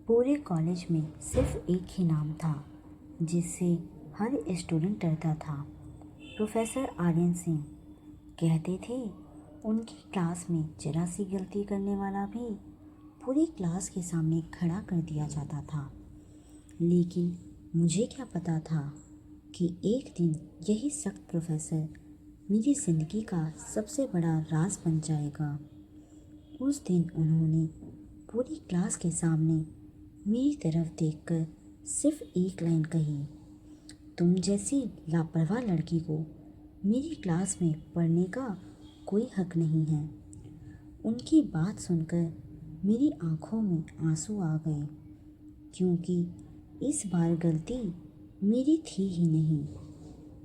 पूरे कॉलेज में सिर्फ एक ही नाम था जिससे हर स्टूडेंट डरता था। प्रोफेसर आर्यन सिंह। कहते थे उनकी क्लास में जरा सी गलती करने वाला भी पूरी क्लास के सामने खड़ा कर दिया जाता था। लेकिन मुझे क्या पता था कि एक दिन यही सख्त प्रोफेसर मेरी ज़िंदगी का सबसे बड़ा राज बन जाएगा। उस दिन उन्होंने पूरी क्लास के सामने मेरी तरफ देखकर सिर्फ एक लाइन कही, तुम जैसी लापरवाह लड़की को मेरी क्लास में पढ़ने का कोई हक नहीं है। उनकी बात सुनकर मेरी आंखों में आंसू आ गए, क्योंकि इस बार गलती मेरी थी ही नहीं।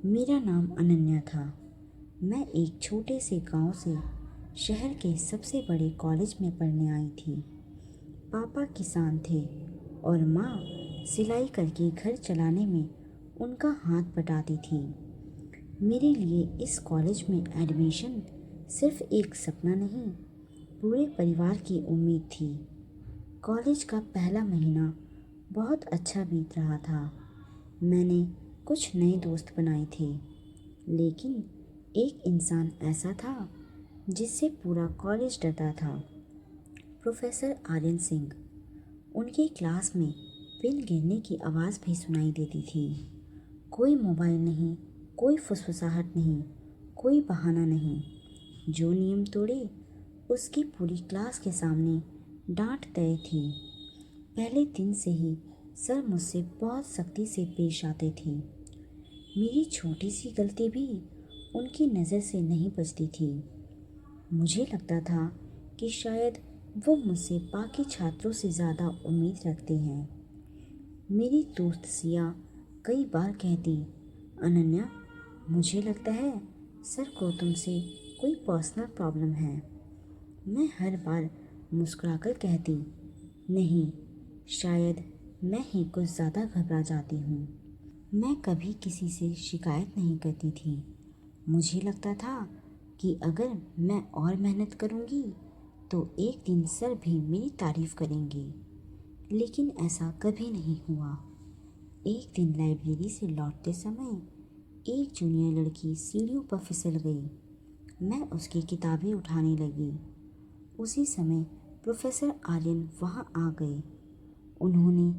मेरा नाम अनन्या था। मैं एक छोटे से गांव से शहर के सबसे बड़े कॉलेज में पढ़ने आई थी। पापा किसान थे और माँ सिलाई करके घर चलाने में उनका हाथ बटाती थी। मेरे लिए इस कॉलेज में एडमिशन सिर्फ एक सपना नहीं, पूरे परिवार की उम्मीद थी। कॉलेज का पहला महीना बहुत अच्छा बीत रहा था। मैंने कुछ नए दोस्त बनाए थे, लेकिन एक इंसान ऐसा था जिससे पूरा कॉलेज डरता था। प्रोफेसर आर्यन सिंह। उनकी क्लास में पेन गिरने की आवाज़ भी सुनाई देती थी। कोई मोबाइल नहीं, कोई फुसफुसाहट नहीं, कोई बहाना नहीं। जो नियम तोड़े उसकी पूरी क्लास के सामने डांट तय थी। पहले दिन से ही सर मुझसे बहुत सख्ती से पेश आते थे। मेरी छोटी सी गलती भी उनकी नज़र से नहीं बचती थी। मुझे लगता था कि शायद वो मुझसे बाकी छात्रों से ज़्यादा उम्मीद रखते हैं। मेरी दोस्त सिया कई बार कहती, अनन्या, मुझे लगता है सर को तुमसे कोई पर्सनल प्रॉब्लम है। मैं हर बार मुस्कुराकर कहती, नहीं, शायद मैं ही कुछ ज़्यादा घबरा जाती हूँ। मैं कभी किसी से शिकायत नहीं करती थी। मुझे लगता था कि अगर मैं और मेहनत करूँगी तो एक दिन सर भी मेरी तारीफ़ करेंगे। लेकिन ऐसा कभी नहीं हुआ। एक दिन लाइब्रेरी से लौटते समय एक जूनियर लड़की सीढ़ियों पर फिसल गई। मैं उसकी किताबें उठाने लगी। उसी समय प्रोफेसर आर्यन वहाँ आ गए। उन्होंने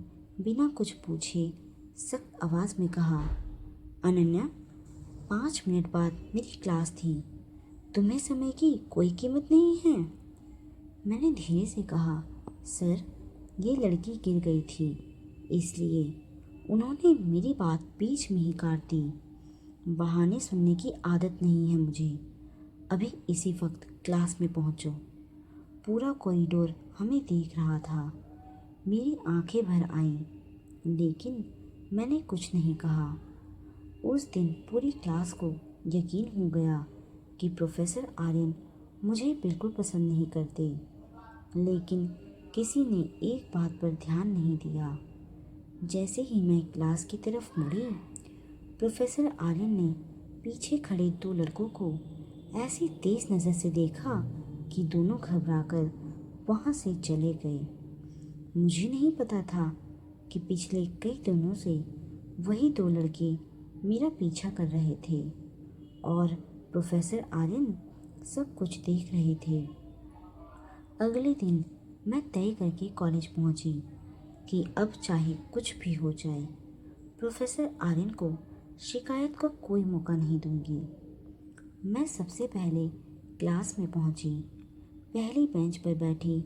बिना कुछ पूछे सख्त आवाज़ में कहा, अनन्या, 5 मिनट बाद मेरी क्लास थी। तुम्हें समय की कोई कीमत नहीं है। मैंने धीरे से कहा, सर, ये लड़की गिर गई थी, इसलिए। उन्होंने मेरी बात बीच में ही काट दी। बहाने सुनने की आदत नहीं है मुझे। अभी इसी वक्त क्लास में पहुंचो। पूरा कॉरिडोर हमें देख रहा था। मेरी आंखें भर आईं, लेकिन मैंने कुछ नहीं कहा। उस दिन पूरी क्लास को यकीन हो गया कि प्रोफेसर आर्यन मुझे बिल्कुल पसंद नहीं करते। लेकिन किसी ने एक बात पर ध्यान नहीं दिया। जैसे ही मैं क्लास की तरफ मुड़ी, प्रोफेसर आर्यन ने पीछे खड़े 2 लड़कों को ऐसी तेज नज़र से देखा कि दोनों घबराकर वहाँ से चले गए। मुझे नहीं पता था कि पिछले कई दिनों से वही 2 लड़के मेरा पीछा कर रहे थे और प्रोफेसर आर्यन सब कुछ देख रहे थे। अगले दिन मैं तय करके कॉलेज पहुंची कि अब चाहे कुछ भी हो जाए, प्रोफेसर आर्यन को शिकायत का कोई मौका नहीं दूंगी। मैं सबसे पहले क्लास में पहुंची, पहली बेंच पर बैठी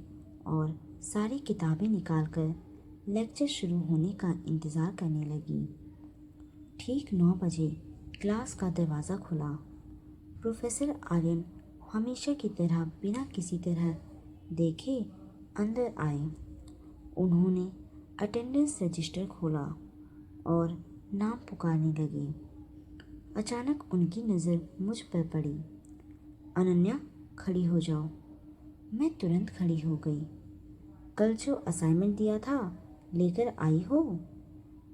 और सारी किताबें निकालकर लेक्चर शुरू होने का इंतज़ार करने लगी। ठीक 9 बजे क्लास का दरवाज़ा खुला। प्रोफेसर आर्यन हमेशा की तरह बिना किसी तरह देखे अंदर आए। उन्होंने अटेंडेंस रजिस्टर खोला और नाम पुकारने लगे। अचानक उनकी नज़र मुझ पर पड़ी। अनन्या, खड़ी हो जाओ। मैं तुरंत खड़ी हो गई। कल जो असाइनमेंट दिया था लेकर आई हो?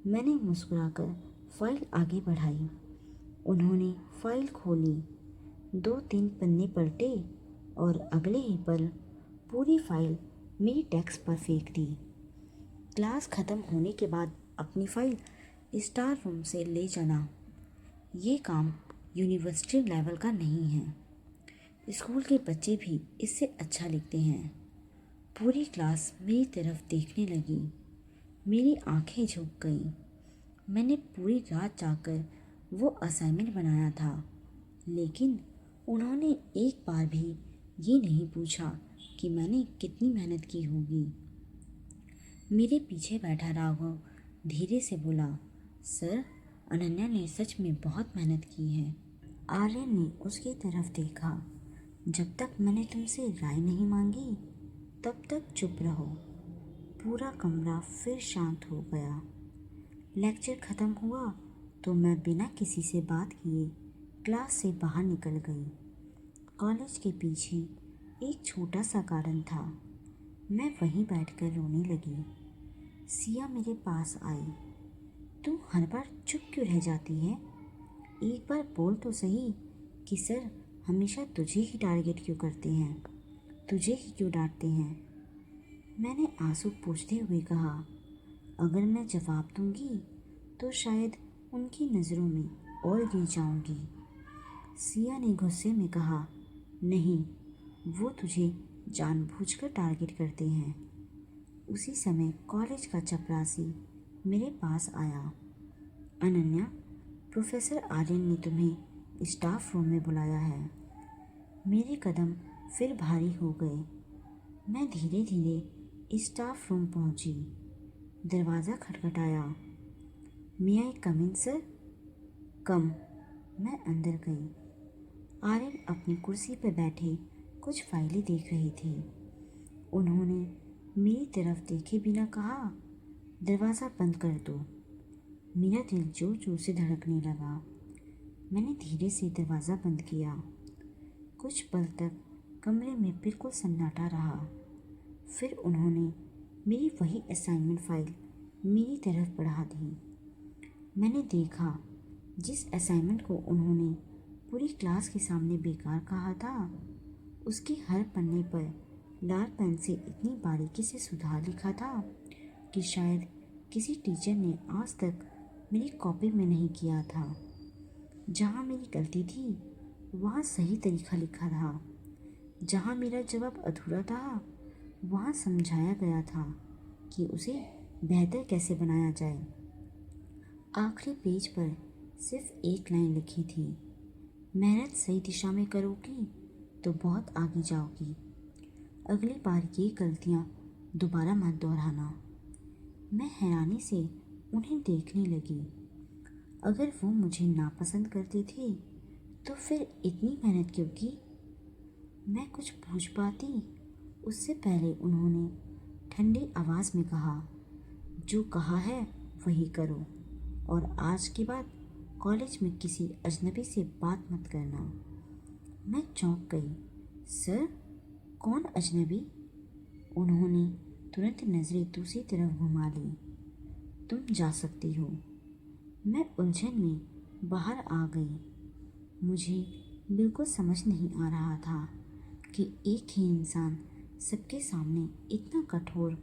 मैंने मुस्कुराकर फाइल आगे बढ़ाई। उन्होंने फाइल खोली, 2-3 पन्ने पलटे और अगले ही पल पूरी फाइल मेरी डेस्क पर फेंक दी। क्लास ख़त्म होने के बाद अपनी फ़ाइल स्टाफ रूम से ले जाना ये काम यूनिवर्सिटी लेवल का नहीं है। स्कूल के बच्चे भी इससे अच्छा लिखते हैं। पूरी क्लास मेरी तरफ देखने लगी। मेरी आंखें झुक गईं। मैंने पूरी रात जाकर वो असाइनमेंट बनाया था, लेकिन उन्होंने एक बार भी ये नहीं पूछा कि मैंने कितनी मेहनत की होगी। मेरे पीछे बैठा राघव धीरे से बोला, सर, अनन्या ने सच में बहुत मेहनत की है। आर्यन ने उसकी तरफ देखा। जब तक मैंने तुमसे राय नहीं मांगी तब तक चुप रहो। पूरा कमरा फिर शांत हो गया। लेक्चर ख़त्म हुआ तो मैं बिना किसी से बात किए क्लास से बाहर निकल गई। कॉलेज के पीछे एक छोटा सा गार्डन था। मैं वहीं बैठकर रोने लगी। सिया मेरे पास आई। तू हर बार चुप क्यों रह जाती है? एक बार बोल तो सही कि सर हमेशा तुझे ही टारगेट क्यों करते हैं, तुझे ही क्यों डांटते हैं। मैंने आंसू पोंछते हुए कहा, अगर मैं जवाब दूंगी तो शायद उनकी नज़रों में और गिर जाऊंगी। सिया ने गुस्से में कहा, नहीं, वो तुझे जानबूझकर टारगेट करते हैं। उसी समय कॉलेज का चपरासी मेरे पास आया। अनन्या, प्रोफेसर आर्यन ने तुम्हें स्टाफ रूम में बुलाया है। मेरे कदम फिर भारी हो गए। मैं धीरे धीरे स्टाफ रूम पहुंची। दरवाज़ा खटखटाया। मे आई कम इन सर? कम। मैं अंदर गई। आर्यन अपनी कुर्सी पर बैठे कुछ फाइलें देख रहे थे। उन्होंने मेरी तरफ देखे बिना कहा, दरवाज़ा बंद कर दो। मेरा दिल जोर जोर से धड़कने लगा। मैंने धीरे से दरवाज़ा बंद किया। कुछ पल तक कमरे में बिल्कुल सन्नाटा रहा। फिर उन्होंने मेरी वही असाइनमेंट फाइल मेरी तरफ बढ़ा दी। मैंने देखा जिस असाइनमेंट को उन्होंने पूरी क्लास के सामने बेकार कहा था, उसके हर पन्ने पर लाल पेन से इतनी बारीकी से सुधार लिखा था कि शायद किसी टीचर ने आज तक मेरी कॉपी में नहीं किया था। जहाँ मेरी गलती थी वहाँ सही तरीका लिखा था। जहाँ मेरा जवाब अधूरा था वहाँ समझाया गया था कि उसे बेहतर कैसे बनाया जाए। आखिरी पेज पर सिर्फ एक लाइन लिखी थी, मेहनत सही दिशा में करोगी तो बहुत आगे जाओगी। अगली बार ये गलतियाँ दोबारा मत दोहराना। मैं हैरानी से उन्हें देखने लगी। अगर वो मुझे नापसंद करते थे तो फिर इतनी मेहनत क्यों की? मैं कुछ पूछ पाती उससे पहले उन्होंने ठंडी आवाज़ में कहा, जो कहा है वही करो और आज के बाद कॉलेज में किसी अजनबी से बात मत करना। मैं चौंक गई। सर, कौन अजनबी? उन्होंने तुरंत नज़रें दूसरी तरफ घुमा ली। तुम जा सकती हो। मैं उलझन में बाहर आ गई। मुझे बिल्कुल समझ नहीं आ रहा था कि एक ही इंसान सबके सामने इतना कठोर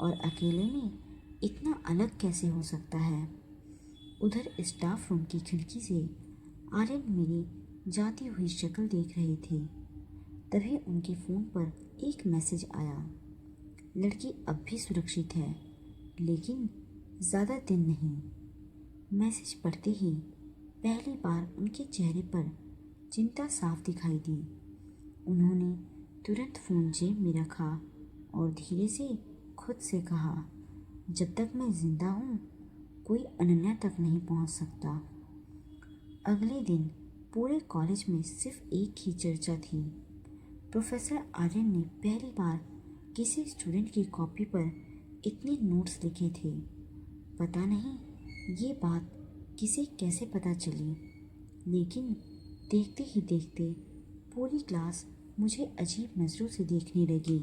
और अकेले में इतना अलग कैसे हो सकता है। उधर स्टाफ रूम की खिड़की से आर्यन मेरी जाती हुई शक्ल देख रहे थे। तभी उनके फ़ोन पर एक मैसेज आया, लड़की अब भी सुरक्षित है, लेकिन ज़्यादा दिन नहीं। मैसेज पढ़ते ही पहली बार उनके चेहरे पर चिंता साफ दिखाई दी। उन्होंने तुरंत फ़ोन जेब में रखा और धीरे से खुद से कहा, जब तक मैं ज़िंदा हूँ कोई अनन्या तक नहीं पहुँच सकता। अगले दिन पूरे कॉलेज में सिर्फ एक ही चर्चा थी। प्रोफेसर आर्यन ने पहली बार किसी स्टूडेंट की कॉपी पर इतने नोट्स लिखे थे। पता नहीं ये बात किसे कैसे पता चली, लेकिन देखते ही देखते पूरी क्लास मुझे अजीब नज़रों से देखने लगी।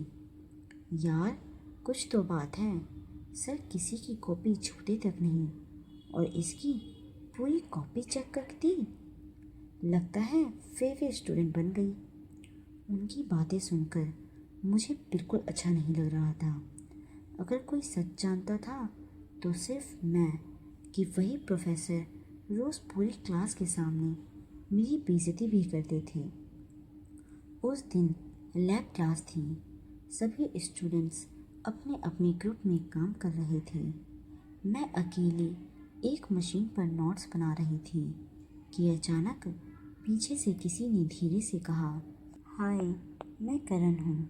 यार, कुछ तो बात है। सर किसी की कॉपी छूते तक नहीं और इसकी पूरी कॉपी चेक कर दी। लगता है फेवरेट स्टूडेंट बन गई। उनकी बातें सुनकर मुझे बिल्कुल अच्छा नहीं लग रहा था। अगर कोई सच जानता था तो सिर्फ मैं, कि वही प्रोफेसर रोज़ पूरी क्लास के सामने मेरी बेइज्जती भी करते थे। उस दिन लैब क्लास थी। सभी स्टूडेंट्स अपने अपने ग्रुप में काम कर रहे थे। मैं अकेली एक मशीन पर नोट्स बना रही थी कि अचानक पीछे से किसी ने धीरे से कहा, हाय, मैं करण हूँ,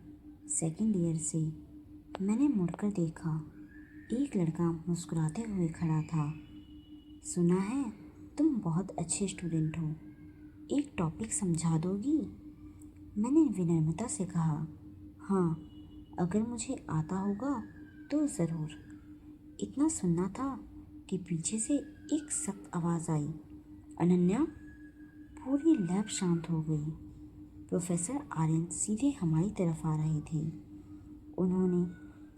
सेकंड ईयर से। मैंने मुड़कर देखा। एक लड़का मुस्कुराते हुए खड़ा था। सुना है तुम बहुत अच्छे स्टूडेंट हो, एक टॉपिक समझा दोगी? मैंने विनम्रता से कहा, हाँ, अगर मुझे आता होगा तो ज़रूर। इतना सुनना था कि पीछे से एक सख्त आवाज़ आई, अनन्या। पूरी लैब शांत हो गई। प्रोफेसर आर्यन सीधे हमारी तरफ आ रहे थे। उन्होंने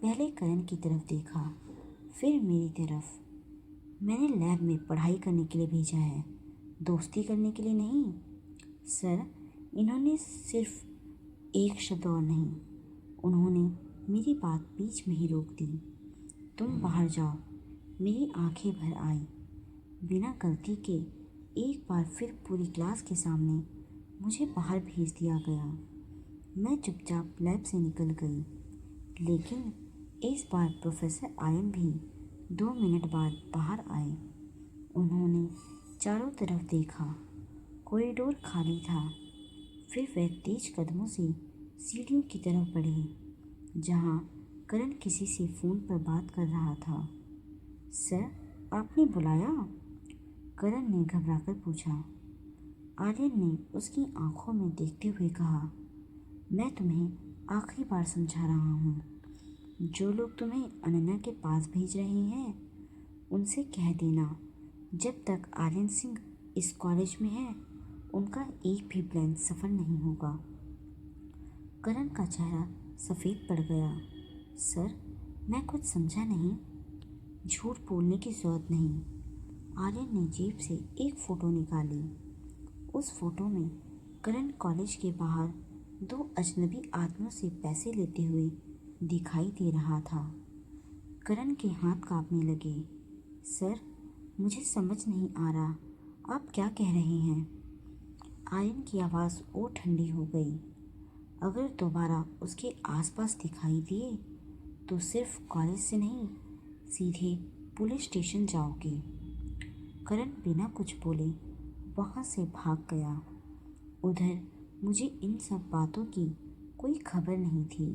पहले करण की तरफ देखा, फिर मेरी तरफ। मैंने लैब में पढ़ाई करने के लिए भेजा है, दोस्ती करने के लिए नहीं। सर, इन्होंने सिर्फ एक शब्द और नहीं, उन्होंने मेरी बात बीच में ही रोक दी। तुम बाहर जाओ। मेरी आंखें भर आई। बिना गलती के एक बार फिर पूरी क्लास के सामने मुझे बाहर भेज दिया गया। मैं चुपचाप लैब से निकल गई, लेकिन इस बार प्रोफेसर आर्यन भी 2 मिनट बाद बाहर आए। उन्होंने चारों तरफ देखा। कॉरिडोर खाली था। फिर वे तेज कदमों से सीढ़ियों की तरफ बढ़े, जहाँ करण किसी से फ़ोन पर बात कर रहा था। सर, आपने बुलाया? करण ने घबराकर पूछा। आर्यन ने उसकी आंखों में देखते हुए कहा, मैं तुम्हें आखिरी बार समझा रहा हूँ। जो लोग तुम्हें अनन्या के पास भेज रहे हैं, उनसे कह देना, जब तक आर्यन सिंह इस कॉलेज में है, उनका एक भी प्लान सफल नहीं होगा। करण का चेहरा सफ़ेद पड़ गया। सर, मैं कुछ समझा नहीं। झूठ बोलने की ज़रूरत नहीं। आर्यन ने जेब से एक फ़ोटो निकाली। उस फोटो में करण कॉलेज के बाहर 2 अजनबी आदमियों से पैसे लेते हुए दिखाई दे रहा था। करण के हाथ कांपने लगे। सर, मुझे समझ नहीं आ रहा, आप क्या कह रहे हैं? आर्यन की आवाज़ और ठंडी हो गई। अगर दोबारा उसके आसपास दिखाई दिए तो सिर्फ कॉलेज से नहीं, सीधे पुलिस स्टेशन जाओगे। करण बिना कुछ बोले वहाँ से भाग गया। उधर मुझे इन सब बातों की कोई खबर नहीं थी।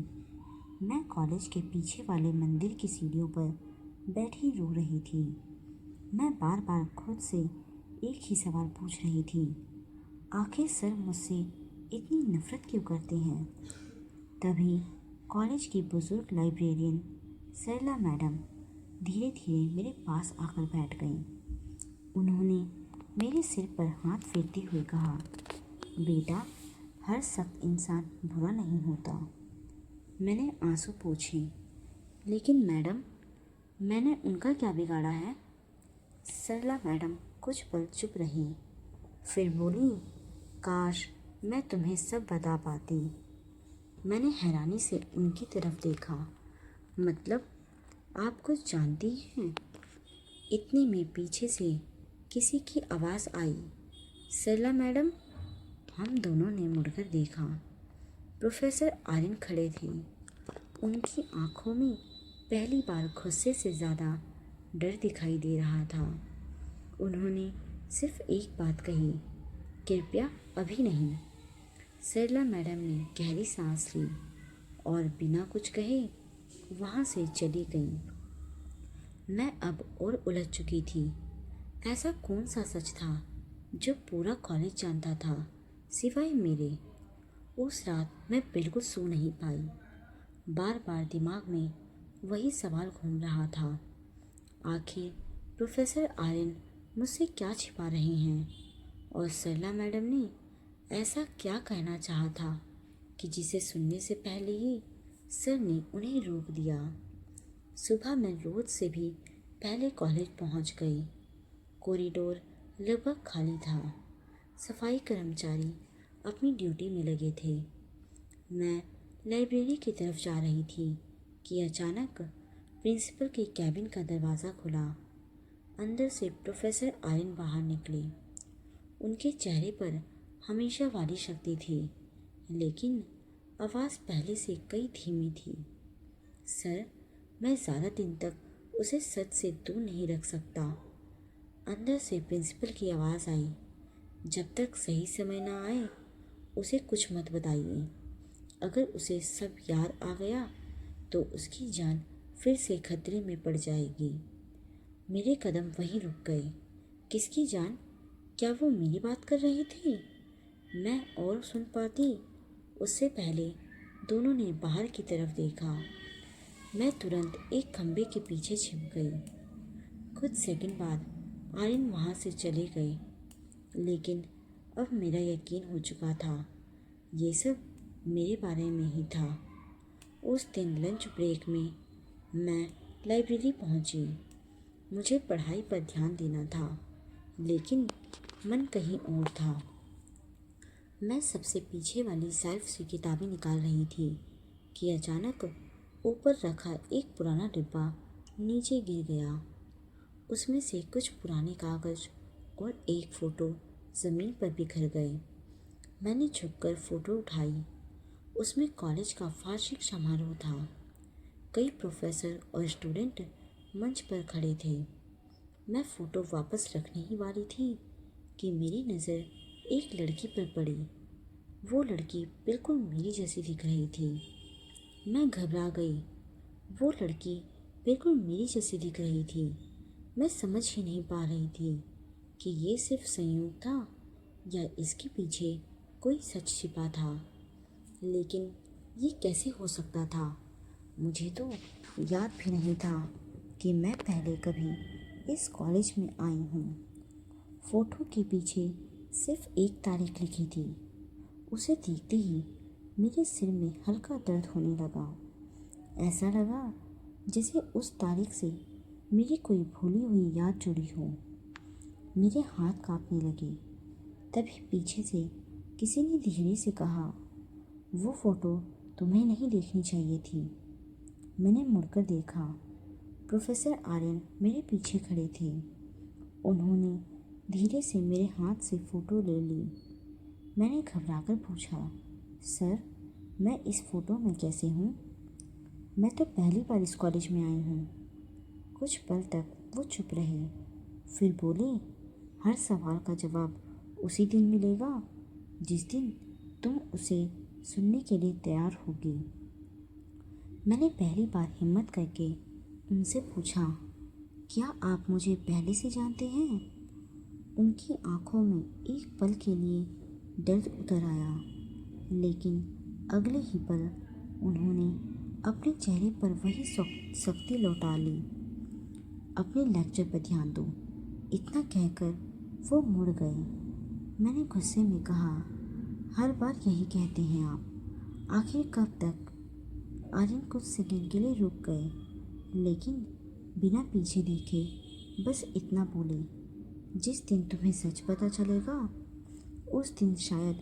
मैं कॉलेज के पीछे वाले मंदिर की सीढ़ियों पर बैठी रो रही थी। मैं बार बार खुद से एक ही सवाल पूछ रही थी, आखिर सर मुझसे इतनी नफ़रत क्यों करते हैं? तभी कॉलेज की बुज़ुर्ग लाइब्रेरियन सरला मैडम धीरे धीरे मेरे पास आकर बैठ गईं। उन्होंने मेरे सिर पर हाथ फेरते हुए कहा, बेटा, हर सख्त इंसान बुरा नहीं होता। मैंने आंसू पोंछे, लेकिन मैडम, मैंने उनका क्या बिगाड़ा है? सरला मैडम कुछ पल चुप रही, फिर बोली, काश मैं तुम्हें सब बता पाती। मैंने हैरानी से उनकी तरफ देखा। मतलब, आप कुछ जानती हैं? इतने में पीछे से किसी की आवाज़ आई, सरला मैडम। हम दोनों ने मुड़कर देखा। प्रोफेसर आर्यन खड़े थे। उनकी आंखों में पहली बार गुस्से से ज़्यादा डर दिखाई दे रहा था। उन्होंने सिर्फ एक बात कही, कृपया अभी नहीं। सरला मैडम ने गहरी सांस ली और बिना कुछ कहे वहाँ से चली गई। मैं अब और उलझ चुकी थी। ऐसा कौन सा सच था जो पूरा कॉलेज जानता था, सिवाय मेरे? उस रात मैं बिल्कुल सो नहीं पाई। बार बार दिमाग में वही सवाल घूम रहा था, आखिर प्रोफेसर आर्यन मुझसे क्या छिपा रहे हैं, और सरला मैडम ने ऐसा क्या कहना चाहा था कि जिसे सुनने से पहले ही सर ने उन्हें रोक दिया। सुबह मैं रोज से भी पहले कॉलेज पहुंच गई। कॉरिडोर लगभग खाली था। सफाई कर्मचारी अपनी ड्यूटी में लगे थे। मैं लाइब्रेरी की तरफ जा रही थी कि अचानक प्रिंसिपल के कैबिन का दरवाज़ा खुला। अंदर से प्रोफेसर आर्यन बाहर निकले। उनके चेहरे पर हमेशा वाली शक्ति थी, लेकिन आवाज़ पहले से कई धीमी थी। सर, मैं ज़्यादा दिन तक उसे सच से दूर नहीं रख सकता। अंदर से प्रिंसिपल की आवाज़ आई, जब तक सही समय ना आए उसे कुछ मत बताइए। अगर उसे सब याद आ गया तो उसकी जान फिर से खतरे में पड़ जाएगी। मेरे कदम वहीं रुक गए। किसकी जान? क्या वो मेरी बात कर रही थी? मैं और सुन पाती उससे पहले दोनों ने बाहर की तरफ देखा। मैं तुरंत एक खंबे के पीछे छिप गई। कुछ सेकंड बाद आर्यन वहाँ से चले गए, लेकिन अब मेरा यकीन हो चुका था ये सब मेरे बारे में ही था। उस दिन लंच ब्रेक में मैं लाइब्रेरी पहुँची। मुझे पढ़ाई पर ध्यान देना था, लेकिन मन कहीं और था। मैं सबसे पीछे वाली शेल्फ से किताबें निकाल रही थी कि अचानक ऊपर रखा एक पुराना डिब्बा नीचे गिर गया। उसमें से कुछ पुराने कागज़ और एक फ़ोटो ज़मीन पर बिखर गए। मैंने झुककर फ़ोटो उठाई। उसमें कॉलेज का वार्षिक समारोह था। कई प्रोफेसर और स्टूडेंट मंच पर खड़े थे। मैं फ़ोटो वापस रखने ही वाली थी कि मेरी नज़र एक लड़की पर पड़ी। वो लड़की बिल्कुल मेरी जैसी दिख रही थी। मैं घबरा गई। वो लड़की बिल्कुल मेरी जैसी दिख रही थी। मैं समझ ही नहीं पा रही थी कि ये सिर्फ संयोग था या इसके पीछे कोई सच छिपा था। लेकिन ये कैसे हो सकता था? मुझे तो याद भी नहीं था कि मैं पहले कभी इस कॉलेज में आई हूँ। फ़ोटो के पीछे सिर्फ एक तारीख लिखी थी। उसे देखते ही मेरे सिर में हल्का दर्द होने लगा। ऐसा लगा जैसे उस तारीख से मेरी कोई भूली हुई याद जुड़ी हो। मेरे हाथ कांपने लगे। तभी पीछे से किसी ने धीरे से कहा, वो फ़ोटो तुम्हें नहीं देखनी चाहिए थी। मैंने मुड़कर देखा। प्रोफेसर आर्यन मेरे पीछे खड़े थे। उन्होंने धीरे से मेरे हाथ से फ़ोटो ले ली। मैंने घबराकर पूछा, सर, मैं इस फ़ोटो में कैसे हूँ? मैं तो पहली बार इस कॉलेज में आई हूँ। कुछ पल तक वो चुप रहे, फिर बोले, हर सवाल का जवाब उसी दिन मिलेगा जिस दिन तुम उसे सुनने के लिए तैयार होगी। मैंने पहली बार हिम्मत करके उनसे पूछा, क्या आप मुझे पहले से जानते हैं? उनकी आंखों में एक पल के लिए दर्द उतर आया, लेकिन अगले ही पल उन्होंने अपने चेहरे पर वही सख्ती लौटा ली। अपने लेक्चर पर ध्यान दो, इतना कहकर वो मुड़ गए। मैंने गुस्से में कहा, हर बार यही कहते हैं आप, आखिर कब तक? आर्यन कुछ सेकंड के लिए रुक गए, लेकिन बिना पीछे देखे बस इतना बोले, जिस दिन तुम्हें सच पता चलेगा उस दिन शायद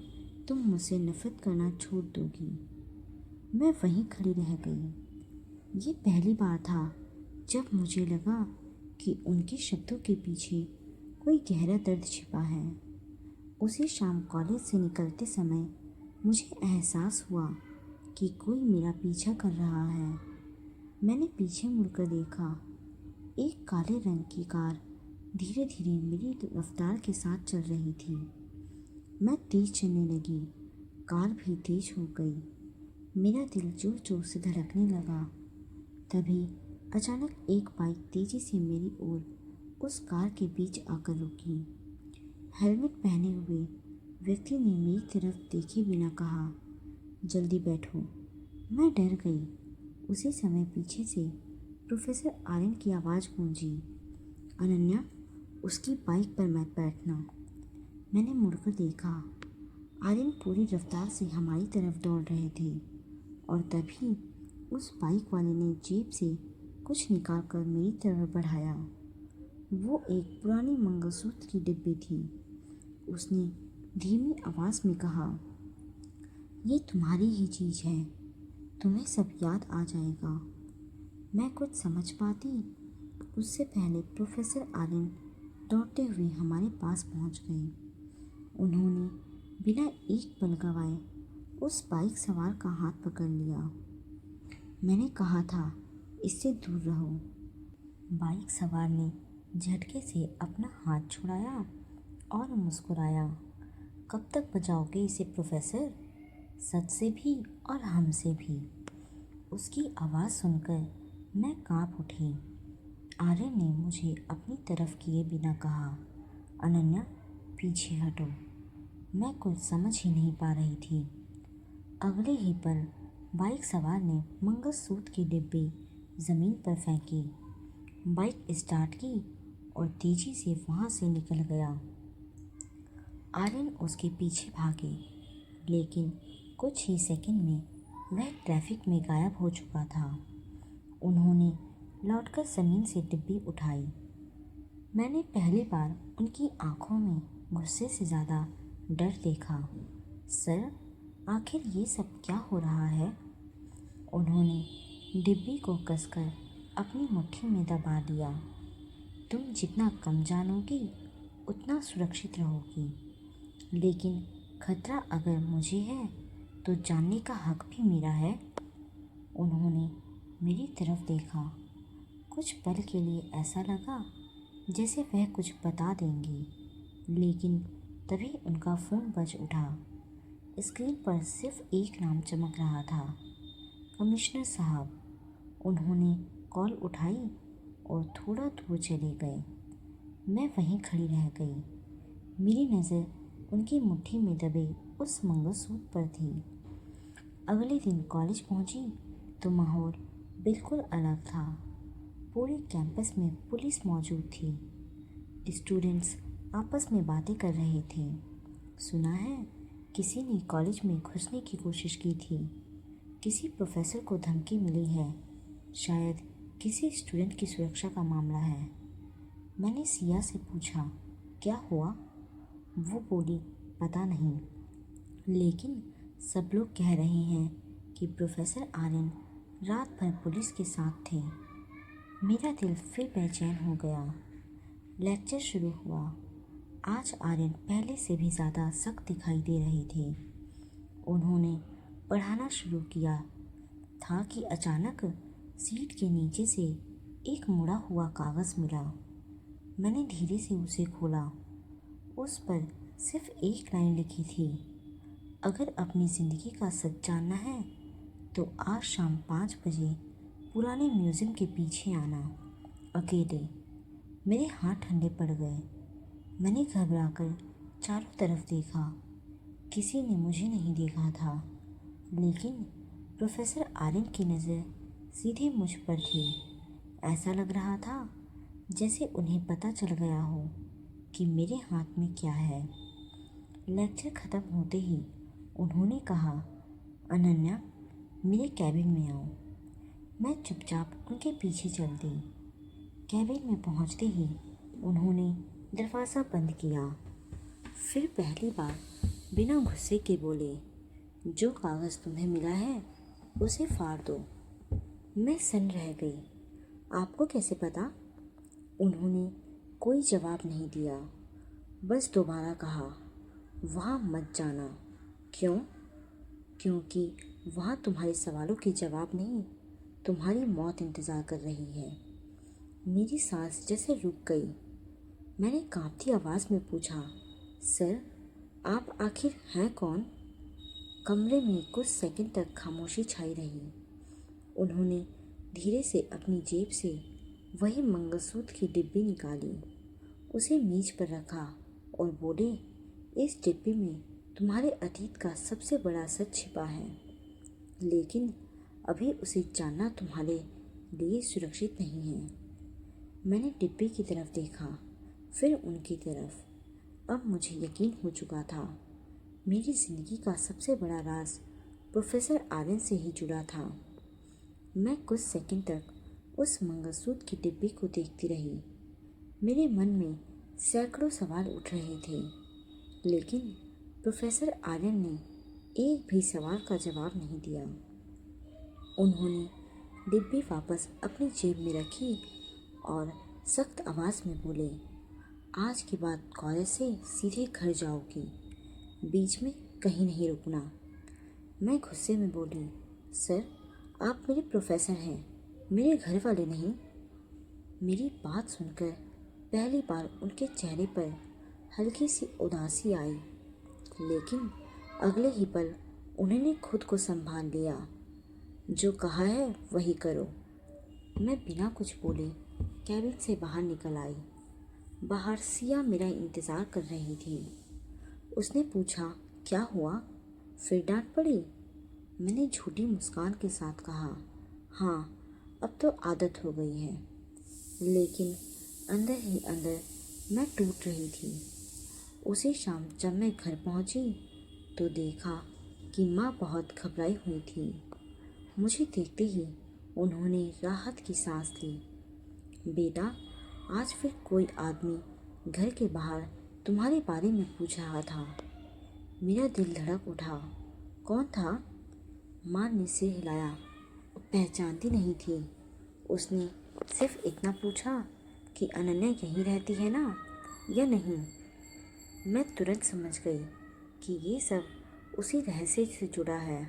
तुम मुझसे नफरत करना छोड़ दोगी। मैं वहीं खड़ी रह गई। ये पहली बार था जब मुझे लगा कि उनके शब्दों के पीछे कोई गहरा दर्द छिपा है। उसी शाम कॉलेज से निकलते समय मुझे एहसास हुआ कि कोई मेरा पीछा कर रहा है। मैंने पीछे मुड़कर देखा। एक काले रंग की कार धीरे धीरे मेरी रफ्तार के साथ चल रही थी। मैं तेज चलने लगी, कार भी तेज हो गई। मेरा दिल जोर जोर से धड़कने लगा। तभी अचानक एक बाइक तेजी से मेरी ओर उस कार के बीच आकर रुकी। हेलमेट पहने हुए व्यक्ति ने मेरी तरफ देखे बिना कहा, जल्दी बैठो। मैं डर गई। उसी समय पीछे से प्रोफेसर आर्यन की आवाज़ गूंजी, अनन्या, उसकी बाइक पर मत बैठना। मैंने मुड़कर देखा। आर्यन पूरी रफ्तार से हमारी तरफ दौड़ रहे थे और तभी उस बाइक वाले ने जेब से कुछ निकालकर मेरी तरफ बढ़ाया। वो एक पुरानी मंगलसूत्र की डिब्बी थी। उसने धीमी आवाज़ में कहा, ये तुम्हारी ही चीज़ है, तुम्हें सब याद आ जाएगा। मैं कुछ समझ पाती उससे पहले प्रोफेसर आर्यन दौड़ते हुए हमारे पास पहुंच गए। उन्होंने बिना एक पल गवाए उस बाइक सवार का हाथ पकड़ लिया। मैंने कहा था इससे दूर रहो। बाइक सवार ने झटके से अपना हाथ छुड़ाया और मुस्कुराया। कब तक बचाओगे इसे प्रोफेसर? सच से भी और हमसे भी। उसकी आवाज़ सुनकर मैं कांप उठी। आर्यन ने मुझे अपनी तरफ किए बिना कहा, अनन्या पीछे हटो। मैं कुछ समझ ही नहीं पा रही थी। अगले ही पल बाइक सवार ने मंगलसूत्र की डिब्बी ज़मीन पर फेंकी, बाइक स्टार्ट की और तेजी से वहाँ से निकल गया। आर्यन उसके पीछे भागे, लेकिन कुछ ही सेकंड में वह ट्रैफिक में गायब हो चुका था। उन्होंने लौटकर ज़मीन से डिब्बी उठाई। मैंने पहली बार उनकी आंखों में गुस्से से ज़्यादा डर देखा। सर, आखिर ये सब क्या हो रहा है? उन्होंने डिब्बी को कसकर अपनी मुट्ठी में दबा लिया। तुम जितना कम जानोगी उतना सुरक्षित रहोगी, लेकिन खतरा अगर मुझे है तो जानने का हक भी मेरा है। उन्होंने मेरी तरफ देखा। कुछ पल के लिए ऐसा लगा जैसे वह कुछ बता देंगी, लेकिन तभी उनका फ़ोन बज उठा। स्क्रीन पर सिर्फ एक नाम चमक रहा था, कमिश्नर साहब। उन्होंने कॉल उठाई और थोड़ा दूर चले गए। मैं वहीं खड़ी रह गई। मेरी नज़र उनकी मुट्ठी में दबे उस मंगलसूत्र पर थी। अगले दिन कॉलेज पहुंची तो माहौल बिल्कुल अलग था। पूरे कैंपस में पुलिस मौजूद थी। स्टूडेंट्स आपस में बातें कर रहे थे। सुना है किसी ने कॉलेज में घुसने की कोशिश की थी। किसी प्रोफेसर को धमकी मिली है। शायद किसी स्टूडेंट की सुरक्षा का मामला है। मैंने सिया से पूछा, क्या हुआ? वो बोली, पता नहीं, लेकिन सब लोग कह रहे हैं कि प्रोफेसर आर्यन रात भर पुलिस के साथ थे। मेरा दिल फिर बेचैन हो गया। लेक्चर शुरू हुआ। आज आर्यन पहले से भी ज़्यादा सख्त दिखाई दे रहे थे। उन्होंने पढ़ाना शुरू किया था कि अचानक सीट के नीचे से एक मुड़ा हुआ कागज़ मिला। मैंने धीरे से उसे खोला। उस पर सिर्फ एक लाइन लिखी थी, अगर अपनी ज़िंदगी का सच जानना है तो आज शाम 5 बजे पुराने म्यूज़ियम के पीछे आना, अकेले। मेरे हाथ ठंडे पड़ गए। मैंने घबराकर चारों तरफ देखा। किसी ने मुझे नहीं देखा था, लेकिन प्रोफेसर आर्यन की नज़र सीधे मुझ पर थी। ऐसा लग रहा था जैसे उन्हें पता चल गया हो कि मेरे हाथ में क्या है। लेक्चर ख़त्म होते ही उन्होंने कहा, अनन्या मेरे कैबिन में आओ। मैं चुपचाप उनके पीछे चल दी। कैबिन में पहुंचते ही उन्होंने दरवाज़ा बंद किया। फिर पहली बार बिना गुस्से के बोले, जो कागज़ तुम्हें मिला है उसे फाड़ दो। मैं सन्न रह गई। आपको कैसे पता? उन्होंने कोई जवाब नहीं दिया, बस दोबारा कहा, वहाँ मत जाना। क्यों? क्योंकि वहाँ तुम्हारे सवालों के जवाब नहीं, तुम्हारी मौत इंतज़ार कर रही है। मेरी सांस जैसे रुक गई। मैंने कांपती आवाज़ में पूछा, सर आप आखिर हैं कौन? कमरे में कुछ सेकंड तक खामोशी छाई रही। उन्होंने धीरे से अपनी जेब से वही मंगलसूत्र की डिब्बी निकाली, उसे मेज पर रखा और बोले, इस डिब्बी में तुम्हारे अतीत का सबसे बड़ा सच छिपा है, लेकिन अभी उसे जानना तुम्हारे लिए सुरक्षित नहीं है। मैंने डिब्बे की तरफ देखा, फिर उनकी तरफ। अब मुझे यकीन हो चुका था, मेरी ज़िंदगी का सबसे बड़ा राज प्रोफेसर आर्यन से ही जुड़ा था। मैं कुछ सेकंड तक उस मंगलसूत्र की डिब्बी को देखती रही। मेरे मन में सैकड़ों सवाल उठ रहे थे, लेकिन प्रोफेसर आर्यन ने एक भी सवाल का जवाब नहीं दिया। उन्होंने डिब्बी वापस अपनी जेब में रखी और सख्त आवाज़ में बोले, आज के बाद कॉलेज से सीधे घर जाओगी, बीच में कहीं नहीं रुकना। मैं गुस्से में बोली, सर आप मेरे प्रोफेसर हैं, मेरे घर वाले नहीं। मेरी बात सुनकर पहली बार उनके चेहरे पर हल्की सी उदासी आई, लेकिन अगले ही पल उन्होंने खुद को संभाल लिया। जो कहा है वही करो। मैं बिना कुछ बोले कैबिन से बाहर निकल आई। बाहर सिया मेरा इंतज़ार कर रही थी। उसने पूछा, क्या हुआ, फिर डांट पड़ी? मैंने झूठी मुस्कान के साथ कहा, हाँ अब तो आदत हो गई है। लेकिन अंदर ही अंदर मैं टूट रही थी। उसी शाम जब मैं घर पहुंची तो देखा कि माँ बहुत घबराई हुई थी। मुझे देखते ही उन्होंने राहत की सांस ली। बेटा, आज फिर कोई आदमी घर के बाहर तुम्हारे बारे में पूछ रहा था। मेरा दिल धड़क उठा। कौन था? माँ ने सिर हिलाया। पहचानती नहीं थी। उसने सिर्फ इतना पूछा कि अनन्या यहीं रहती है ना या नहीं। मैं तुरंत समझ गई कि ये सब उसी रहस्य से जुड़ा है।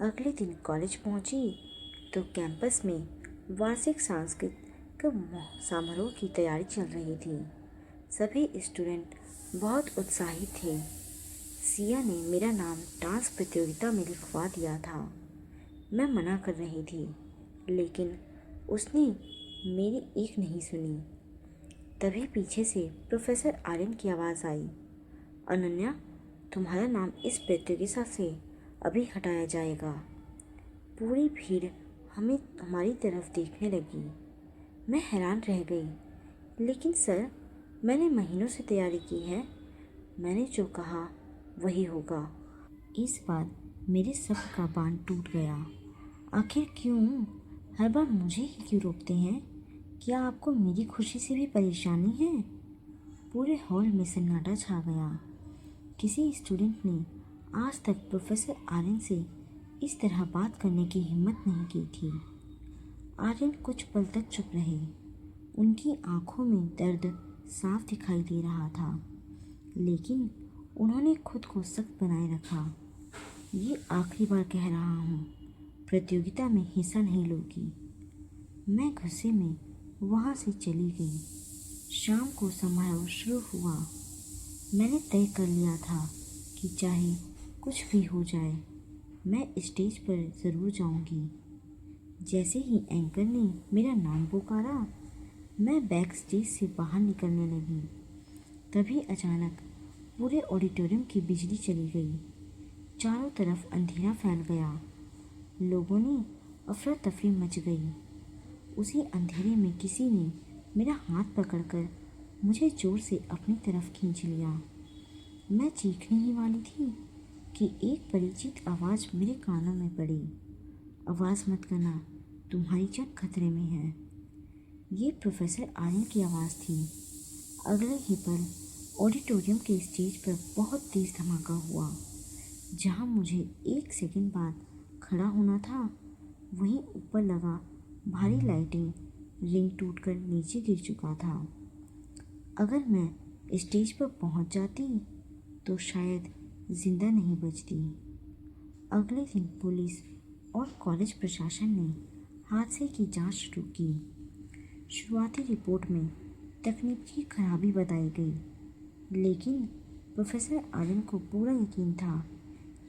अगले दिन कॉलेज पहुंची तो कैंपस में वार्षिक सांस्कृतिक समारोह की तैयारी चल रही थी। सभी स्टूडेंट बहुत उत्साहित थे। सिया ने मेरा नाम डांस प्रतियोगिता में लिखवा दिया था। मैं मना कर रही थी, लेकिन उसने मेरी एक नहीं सुनी। तभी पीछे से प्रोफेसर आर्यन की आवाज़ आई, अनन्या, तुम्हारा नाम इस प्रतियोगिता से अभी हटाया जाएगा। पूरी भीड़ हमारी तरफ देखने लगी। मैं हैरान रह गई। लेकिन सर, मैंने महीनों से तैयारी की है। मैंने जो कहा वही होगा। इस बार मेरे सब्र का बांध टूट गया। आखिर क्यों? हर बार मुझे ही क्यों रोकते हैं? क्या आपको मेरी खुशी से भी परेशानी है? पूरे हॉल में सन्नाटा छा गया। किसी स्टूडेंट ने आज तक प्रोफेसर आर्यन से इस तरह बात करने की हिम्मत नहीं की थी। आर्यन कुछ पल तक चुप रहे। उनकी आंखों में दर्द साफ दिखाई दे रहा था, लेकिन उन्होंने खुद को सख्त बनाए रखा। ये आखिरी बार कह रहा हूँ, प्रतियोगिता में हिस्सा नहीं लोगी। मैं गुस्से में वहाँ से चली गई। शाम को समारोह शुरू हुआ। मैंने तय कर लिया था कि चाहे कुछ भी हो जाए, मैं स्टेज पर ज़रूर जाऊंगी। जैसे ही एंकर ने मेरा नाम पुकारा, मैं बैक स्टेज से बाहर निकलने लगी। तभी अचानक पूरे ऑडिटोरियम की बिजली चली गई। चारों तरफ अंधेरा फैल गया। लोगों ने अफरा तफरी मच गई। उसी अंधेरे में किसी ने मेरा हाथ पकड़कर मुझे जोर से अपनी तरफ खींच लिया। मैं चीखने ही वाली थी कि एक परिचित आवाज़ मेरे कानों में पड़ी, आवाज़ मत करना, तुम्हारी जान खतरे में है। ये प्रोफेसर आर्यन की आवाज़ थी। अगले ही पल ऑडिटोरियम के स्टेज पर बहुत तेज़ धमाका हुआ। जहाँ मुझे एक सेकंड बाद खड़ा होना था, वहीं ऊपर लगा भारी लाइटिंग रिंग टूटकर नीचे गिर चुका था। अगर मैं स्टेज पर पहुंच जाती तो शायद जिंदा नहीं बचती। अगले दिन पुलिस और कॉलेज प्रशासन ने हादसे की जांच शुरू की। शुरुआती रिपोर्ट में तकनीकी खराबी बताई गई, लेकिन प्रोफेसर आर्यन को पूरा यकीन था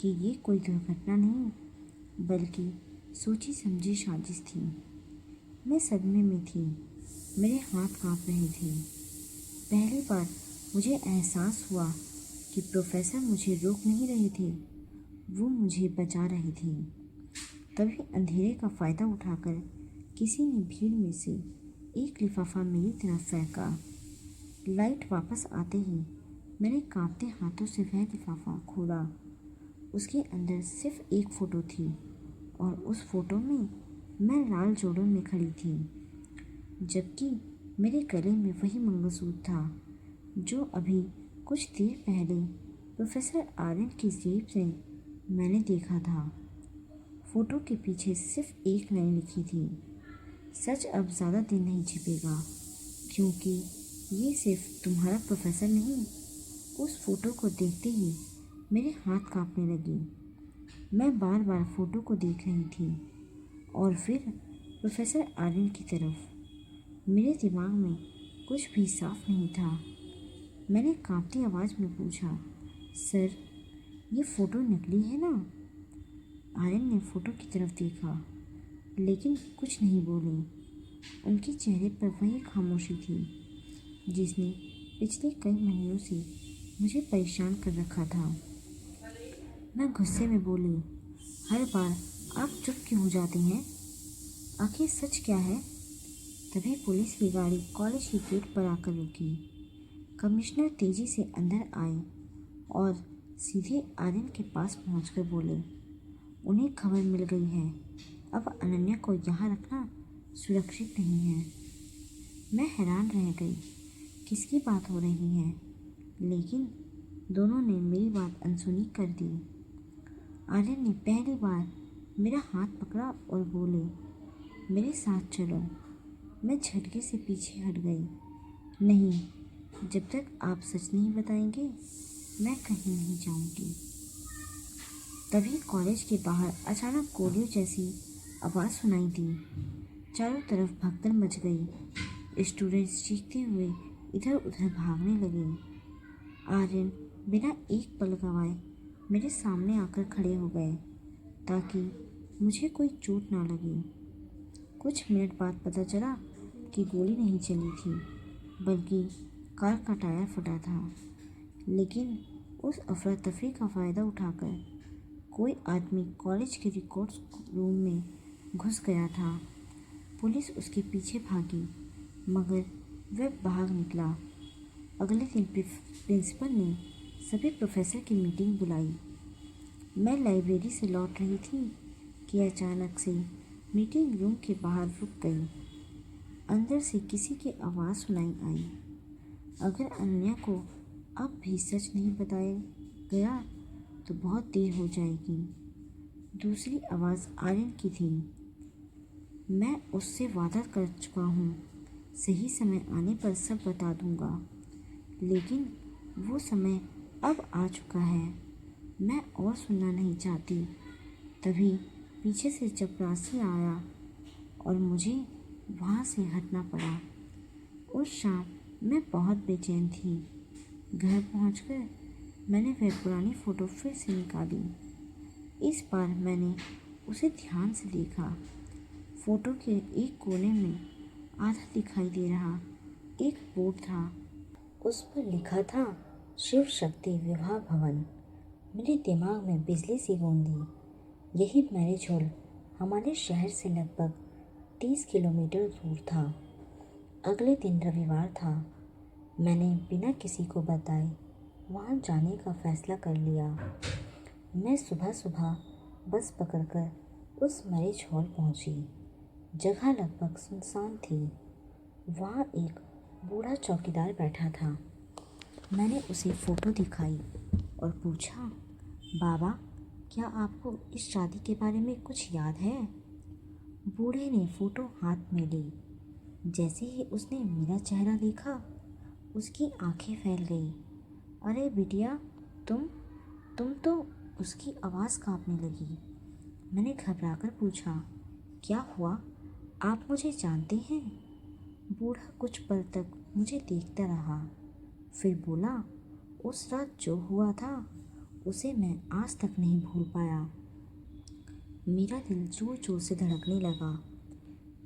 कि ये कोई दुर्घटना नहीं, बल्कि सोची समझी साजिश थी। मैं सदमे में थी। मेरे हाथ कांप रहे थे। पहली बार मुझे एहसास हुआ कि प्रोफेसर मुझे रोक नहीं रहे थे, वो मुझे बचा रहे थे। तभी अंधेरे का फ़ायदा उठाकर किसी ने भीड़ में से एक लिफाफा मेरी तरफ फेंका। लाइट वापस आते ही मैंने कांपते हाथों से वह लिफाफा खोला। उसके अंदर सिर्फ एक फ़ोटो थी और उस फोटो में मैं लाल जोड़ों में खड़ी थी, जबकि मेरे गले में वही मंगलसूत्र था जो अभी कुछ देर पहले प्रोफेसर आर्यन की जेब से मैंने देखा था। फोटो के पीछे सिर्फ एक लाइन लिखी थी, सच अब ज़्यादा दिन नहीं छिपेगा, क्योंकि ये सिर्फ तुम्हारा प्रोफेसर नहीं। उस फोटो को देखते ही मेरे हाथ कांपने लगे। मैं बार बार फोटो को देख रही थी और फिर प्रोफेसर आर्यन की तरफ। मेरे दिमाग में कुछ भी साफ नहीं था। मैंने कांपती आवाज़ में पूछा, सर, ये फ़ोटो नकली है ना? आर्यन ने फ़ोटो की तरफ देखा, लेकिन कुछ नहीं बोले। उनके चेहरे पर वही खामोशी थी जिसने पिछले कई महीनों से मुझे परेशान कर रखा था। मैं गुस्से में बोली, हर बार आप चुप क्यों हो जाते हैं? आखिर सच क्या है? तभी पुलिस की गाड़ी कॉलेज की गेट पर आकर रुकी। कमिश्नर तेजी से अंदर आए और सीधे आर्यन के पास पहुंचकर बोले, उन्हें खबर मिल गई है, अब अनन्या को यहाँ रखना सुरक्षित नहीं है। मैं हैरान रह गई, किसकी बात हो रही है? लेकिन दोनों ने मेरी बात अनसुनी कर दी। आर्यन ने पहली बार मेरा हाथ पकड़ा और बोले, मेरे साथ चलो। मैं झटके से पीछे हट गई। नहीं, जब तक आप सच नहीं बताएंगे मैं कहीं नहीं जाऊंगी। तभी कॉलेज के बाहर अचानक गोलियों जैसी आवाज़ सुनाई दी। चारों तरफ भगदड़ मच गई। स्टूडेंट्स चीखते हुए इधर उधर भागने लगे। आर्यन बिना एक पल गवाए मेरे सामने आकर खड़े हो गए ताकि मुझे कोई चोट ना लगे। कुछ मिनट बाद पता चला कि गोली नहीं चली थी, बल्कि कार का टायर फटा था। लेकिन उस अफरा तफरी का फ़ायदा उठाकर कोई आदमी कॉलेज के रिकॉर्ड्स रूम में घुस गया था। पुलिस उसके पीछे भागी, मगर वह भाग निकला। अगले दिन प्रिंसिपल ने सभी प्रोफेसर की मीटिंग बुलाई। मैं लाइब्रेरी से लौट रही थी कि अचानक से मीटिंग रूम के बाहर रुक गई। अंदर से किसी की आवाज़ सुनाई आई, अगर अनन्या को अब भी सच नहीं बताया गया तो बहुत देर हो जाएगी। दूसरी आवाज़ आर्यन की थी, मैं उससे वादा कर चुका हूँ, सही समय आने पर सब बता दूँगा, लेकिन वो समय अब आ चुका है। मैं और सुनना नहीं चाहती। तभी पीछे से चपरासी आया और मुझे वहाँ से हटना पड़ा। उस शाम मैं बहुत बेचैन थी। घर पहुंचकर मैंने वह पुरानी फ़ोटो फिर से निकाली। इस बार मैंने उसे ध्यान से देखा। फ़ोटो के एक कोने में आधा दिखाई दे रहा एक बोर्ड था। उस पर लिखा था, शिव शक्ति विवाह भवन। मेरे दिमाग में बिजली सी गूंजी। यही मैरिज हॉल हमारे शहर से लगभग 30 किलोमीटर दूर था। अगले दिन रविवार था। मैंने बिना किसी को बताए वहाँ जाने का फैसला कर लिया। मैं सुबह सुबह बस पकड़कर उस मैरिज हॉल पहुँची। जगह लगभग सुनसान थी। वहाँ एक बूढ़ा चौकीदार बैठा था। मैंने उसे फ़ोटो दिखाई और पूछा, बाबा, क्या आपको इस शादी के बारे में कुछ याद है? बूढ़े ने फ़ोटो हाथ में ली। जैसे ही उसने मेरा चेहरा देखा, उसकी आंखें फैल गई। अरे बिटिया, तुम तो। उसकी आवाज़ कांपने लगी। मैंने घबराकर पूछा, क्या हुआ? आप मुझे जानते हैं? बूढ़ा कुछ पल तक मुझे देखता रहा, फिर बोला, उस रात जो हुआ था उसे मैं आज तक नहीं भूल पाया। मेरा दिल जोर जोर से धड़कने लगा।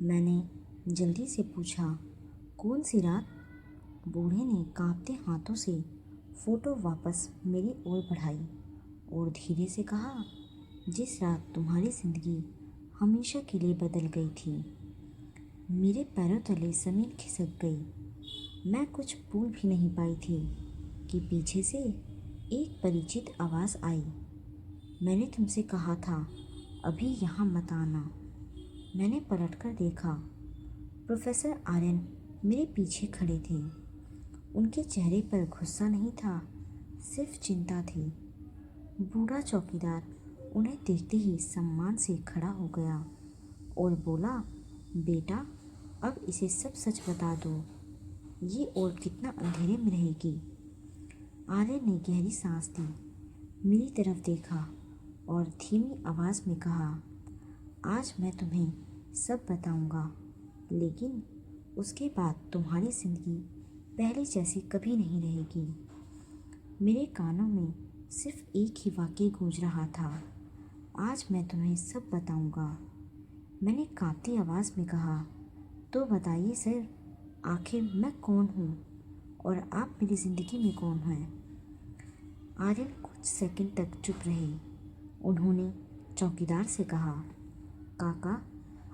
मैंने जल्दी से पूछा, कौन सी रात? बूढ़े ने कांपते हाथों से फ़ोटो वापस मेरी ओर बढ़ाई और धीरे से कहा, जिस रात तुम्हारी ज़िंदगी हमेशा के लिए बदल गई थी। मेरे पैरों तले ज़मीन खिसक गई। मैं कुछ बोल भी नहीं पाई थी कि पीछे से एक परिचित आवाज़ आई, मैंने तुमसे कहा था अभी यहाँ मत आना। मैंने पलटकर देखा। प्रोफेसर आर्यन मेरे पीछे खड़े थे। उनके चेहरे पर गुस्सा नहीं था, सिर्फ चिंता थी। बूढ़ा चौकीदार उन्हें देखते ही सम्मान से खड़ा हो गया और बोला, बेटा अब इसे सब सच बता दो, ये और कितना अंधेरे में रहेगी। आर्यन ने गहरी सांस ली, मेरी तरफ देखा और धीमी आवाज़ में कहा, आज मैं तुम्हें सब बताऊंगा, लेकिन उसके बाद तुम्हारी ज़िंदगी पहले जैसी कभी नहीं रहेगी। मेरे कानों में सिर्फ एक ही वाक्य गूंज रहा था, आज मैं तुम्हें सब बताऊंगा। मैंने कांपती आवाज़ में कहा, तो बताइए सर, आखिर मैं कौन हूँ और आप मेरी ज़िंदगी में कौन हैं। आर्यन कुछ सेकंड तक चुप रहे। उन्होंने चौकीदार से कहा, काका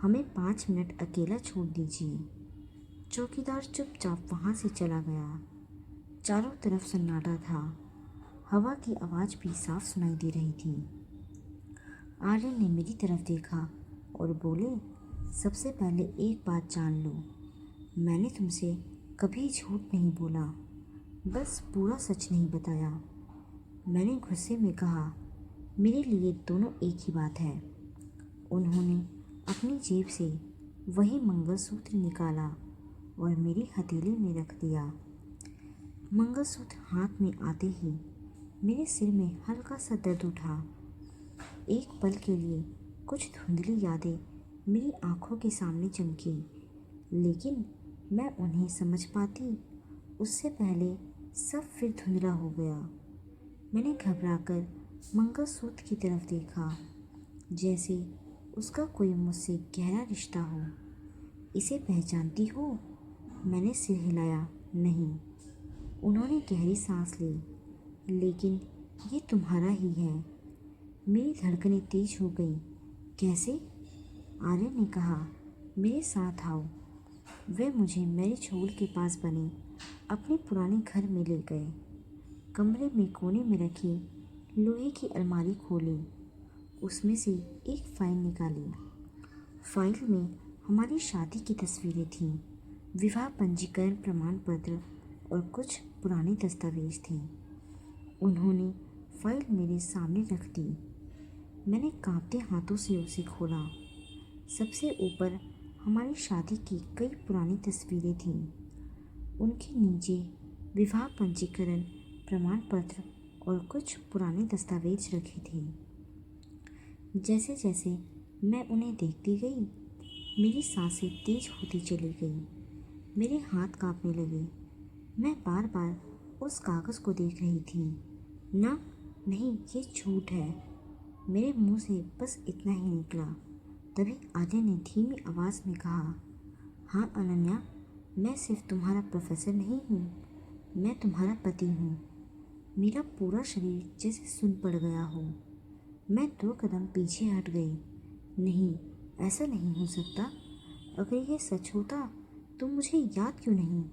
हमें 5 मिनट अकेला छोड़ दीजिए। चौकीदार चुपचाप वहाँ से चला गया। चारों तरफ सन्नाटा था, हवा की आवाज़ भी साफ सुनाई दे रही थी। आर्यन ने मेरी तरफ देखा और बोले, सबसे पहले एक बात जान लो, मैंने तुमसे कभी झूठ नहीं बोला, बस पूरा सच नहीं बताया। मैंने गुस्से में कहा, मेरे लिए दोनों एक ही बात है। उन्होंने अपनी जेब से वही मंगलसूत्र निकाला और मेरी हथेली में रख दिया। मंगलसूत्र हाथ में आते ही मेरे सिर में हल्का सा दर्द उठा। एक पल के लिए कुछ धुंधली यादें मेरी आंखों के सामने चमकी, लेकिन मैं उन्हें समझ पाती उससे पहले सब फिर धुंधला हो गया। मैंने घबराकर मंगलसूत्र की तरफ देखा, जैसे उसका कोई मुझसे गहरा रिश्ता हो। इसे पहचानती हो? मैंने सिर हिलाया, नहीं। उन्होंने गहरी सांस ली, लेकिन ये तुम्हारा ही है। मेरी धड़कनें तेज हो गई। कैसे? आर्यन ने कहा, मेरे साथ आओ। वे मुझे मेरे छोल के पास बने अपने पुराने घर में ले गए। कमरे में कोने में रखी लोहे की अलमारी खोली, उसमें से एक फाइल निकाली। फाइल में हमारी शादी की तस्वीरें थीं, विवाह पंजीकरण प्रमाण पत्र और कुछ पुराने दस्तावेज थे। उन्होंने फाइल मेरे सामने रख दी। मैंने कांपते हाथों से उसे खोला। सबसे ऊपर हमारी शादी की कई पुरानी तस्वीरें थीं। उनके नीचे विवाह पंजीकरण प्रमाण पत्र और कुछ पुराने दस्तावेज रखे थे। जैसे जैसे मैं उन्हें देखती गई, मेरी सांसें तेज होती चली गई, मेरे हाथ कांपने लगे। मैं बार बार उस कागज़ को देख रही थी। ना, नहीं, ये झूठ है। मेरे मुंह से बस इतना ही निकला। तभी आर्यन ने धीमी आवाज़ में कहा, हाँ अनन्या, मैं सिर्फ तुम्हारा प्रोफेसर नहीं हूँ, मैं तुम्हारा पति हूँ। मेरा पूरा शरीर जैसे सुन पड़ गया हो। मैं 2 कदम पीछे हट गई। नहीं, ऐसा नहीं हो सकता। अगर ये सच होता तो मुझे याद क्यों नहीं?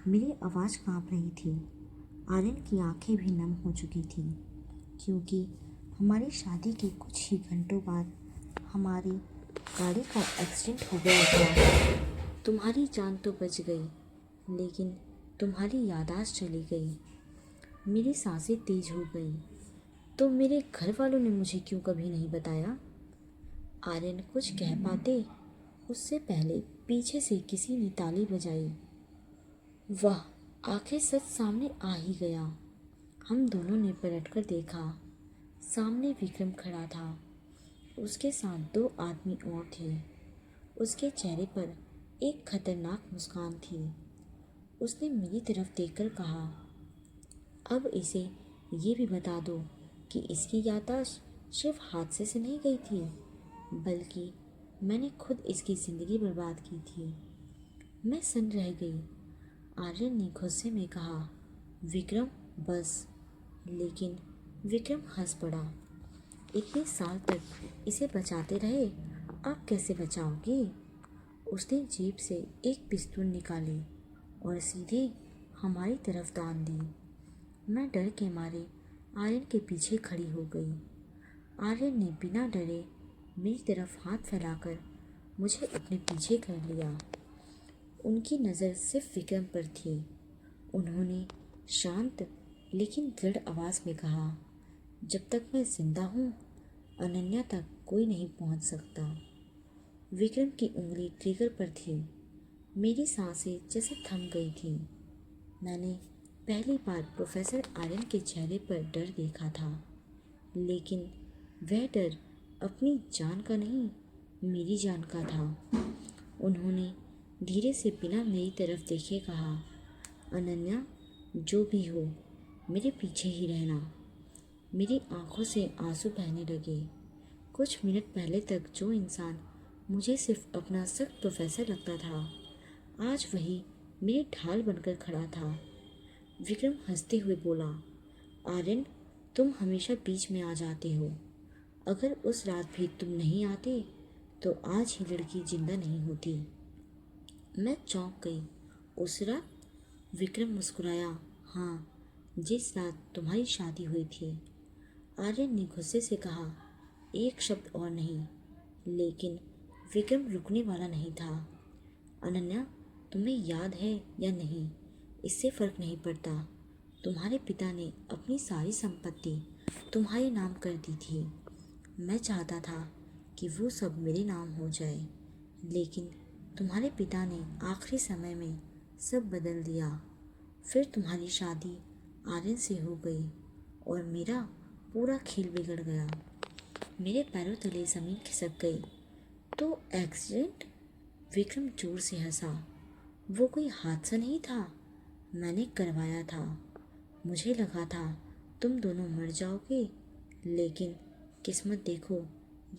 मेरी आवाज़ कांप रही थी। आर्यन की आंखें भी नम हो चुकी थीं, क्योंकि हमारी शादी के कुछ ही घंटों बाद हमारी गाड़ी का एक्सीडेंट हो गया था। तुम्हारी जान तो बच गई, लेकिन तुम्हारी याददाश्त चली गई। मेरी सांसें तेज हो गई। तो मेरे घर वालों ने मुझे क्यों कभी नहीं बताया? आर्यन कुछ कह पाते उससे पहले पीछे से किसी ने ताली बजाई। वाह, आखिर सच सामने आ ही गया। हम दोनों ने पलटकर देखा। सामने विक्रम खड़ा था। उसके साथ 2 आदमी और थे। उसके चेहरे पर एक खतरनाक मुस्कान थी। उसने मेरी तरफ देखकर कहा, अब इसे ये भी बता दो कि इसकी याददाश्त सिर्फ हादसे से नहीं गई थी, बल्कि मैंने खुद इसकी ज़िंदगी बर्बाद की थी। मैं सन्न रह गई। आर्यन ने गुस्से में कहा, विक्रम बस। लेकिन विक्रम हंस पड़ा। इतने साल तक इसे बचाते रहे, अब कैसे बचाओगे? उसने जेब से एक पिस्तौल निकाली और सीधे हमारी तरफ तान दी। मैं डर के मारे आर्यन के पीछे खड़ी हो गई। आर्यन ने बिना डरे मेरी तरफ हाथ फैलाकर मुझे अपने पीछे कर लिया। उनकी नज़र सिर्फ विक्रम पर थी। उन्होंने शांत लेकिन दृढ़ आवाज़ में कहा, जब तक मैं जिंदा हूँ अनन्या तक कोई नहीं पहुंच सकता। विक्रम की उंगली ट्रिगर पर थी। मेरी सांसें जैसे थम गई थी। मैंने पहली बार प्रोफेसर आर्यन के चेहरे पर डर देखा था, लेकिन वह डर अपनी जान का नहीं, मेरी जान का था। उन्होंने धीरे से बिना मेरी तरफ देखे कहा, अनन्या, जो भी हो मेरे पीछे ही रहना। मेरी आंखों से आंसू बहने लगे। कुछ मिनट पहले तक जो इंसान मुझे सिर्फ अपना सख्त प्रोफेसर लगता था, आज वही मेरी ढाल बनकर खड़ा था। विक्रम हंसते हुए बोला, आर्यन, तुम हमेशा बीच में आ जाते हो। अगर उस रात भी तुम नहीं आते तो आज ही लड़की जिंदा नहीं होती। मैं चौंक गई। उस रात? विक्रम मुस्कुराया। हाँ, जिस रात तुम्हारी शादी हुई थी। आर्यन ने गुस्से से कहा, एक शब्द और नहीं। लेकिन विक्रम रुकने वाला नहीं था। अनन्या, तुम्हें याद है या नहीं, इससे फर्क नहीं पड़ता। तुम्हारे पिता ने अपनी सारी संपत्ति तुम्हारे नाम कर दी थी। मैं चाहता था कि वो सब मेरे नाम हो जाए, लेकिन तुम्हारे पिता ने आखिरी समय में सब बदल दिया। फिर तुम्हारी शादी आर्यन से हो गई और मेरा पूरा खेल बिगड़ गया। मेरे पैरों तले ज़मीन खिसक गई। तो एक्सीडेंट? विक्रम जोर से हंसा। वो कोई हादसा नहीं था, मैंने करवाया था। मुझे लगा था तुम दोनों मर जाओगे, लेकिन किस्मत देखो,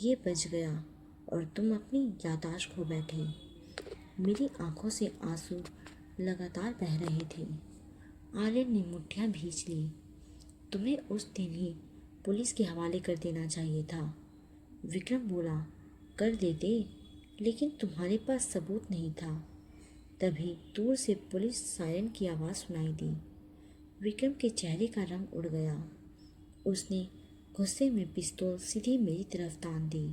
ये बच गया और तुम अपनी याददाश्त खो बैठे। मेरी आंखों से आंसू लगातार बह रहे थे। आर्यन ने मुट्ठियां भींच ली। तुम्हें उस दिन ही पुलिस के हवाले कर देना चाहिए था। विक्रम बोला, कर देते, लेकिन तुम्हारे पास सबूत नहीं था। तभी दूर से पुलिस सायरन की आवाज़ सुनाई दी। विक्रम के चेहरे का रंग उड़ गया। उसने गुस्से में पिस्तौल सीधी मेरी तरफ तान दी।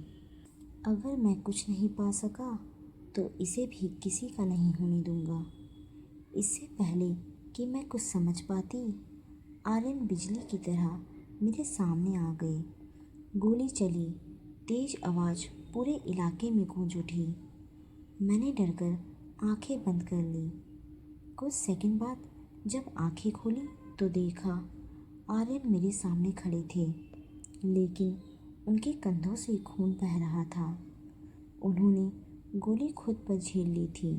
अगर मैं कुछ नहीं पा सका तो इसे भी किसी का नहीं होने दूंगा। इससे पहले कि मैं कुछ समझ पाती, आर्यन बिजली की तरह मेरे सामने आ गए। गोली चली, तेज आवाज़ पूरे इलाके में गूंज उठी। मैंने डरकर आंखें बंद कर ली। कुछ सेकंड बाद जब आंखें खोली तो देखा आर्यन मेरे सामने खड़े थे, लेकिन उनके कंधों से खून बह रहा था। उन्होंने गोली खुद पर झेल ली थी।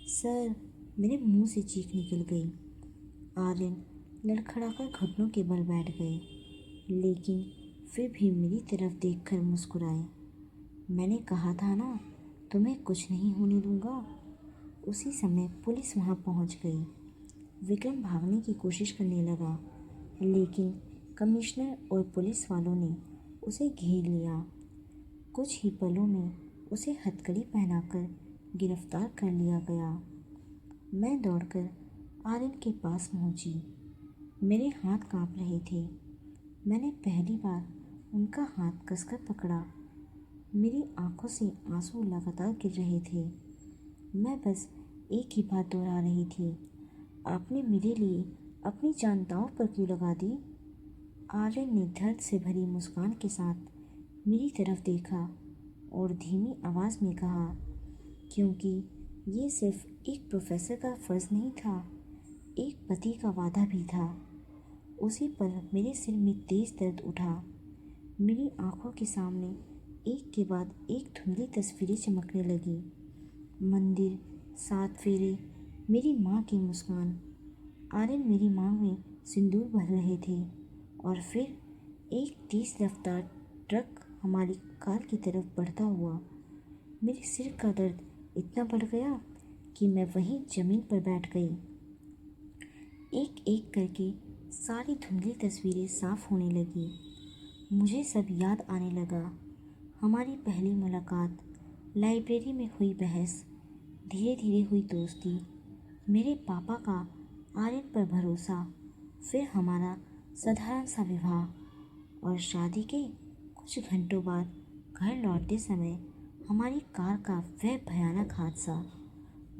सर, मेरे मुंह से चीख निकल गई। आर्यन लड़खड़ाकर घुटनों के बल बैठ गए, लेकिन फिर भी मेरी तरफ देखकर मुस्कुराए। मैंने कहा था ना, तुम्हें कुछ नहीं होने दूंगा। उसी समय पुलिस वहां पहुंच गई। विक्रम भागने की कोशिश करने लगा, लेकिन कमिश्नर और पुलिस वालों ने उसे घेर लिया। कुछ ही पलों में उसे हथकड़ी पहनाकर गिरफ्तार कर लिया गया। मैं दौड़कर आर्यन के पास पहुंची। मेरे हाथ कांप रहे थे। मैंने पहली बार उनका हाथ कसकर पकड़ा। मेरी आंखों से आंसू लगातार गिर रहे थे। मैं बस एक ही बात दोहरा रही थी, आपने मेरे लिए अपनी जान दांव पर क्यों लगा दी? आर्यन ने दर्द से भरी मुस्कान के साथ मेरी तरफ देखा और धीमी आवाज़ में कहा, क्योंकि ये सिर्फ एक प्रोफेसर का फ़र्ज़ नहीं था, एक पति का वादा भी था। उसी पल मेरे सिर में तेज़ दर्द उठा। मेरी आंखों के सामने एक के बाद एक धुंधली तस्वीरें चमकने लगी। मंदिर, 7 फेरे, मेरी माँ की मुस्कान। आर्यन मेरी मांग में सिंदूर भर रहे थे और फिर एक तेज रफ्तार ट्रक हमारी कार की तरफ बढ़ता हुआ। मेरे सिर का दर्द इतना बढ़ गया कि मैं वहीं ज़मीन पर बैठ गई। एक एक करके सारी धुंधली तस्वीरें साफ होने लगी। मुझे सब याद आने लगा। हमारी पहली मुलाकात, लाइब्रेरी में हुई बहस, धीरे धीरे हुई दोस्ती, मेरे पापा का आर्यन पर भरोसा, फिर हमारा साधारण सा विवाह और शादी के कुछ घंटों बाद घर लौटते समय हमारी कार का वह भयानक हादसा।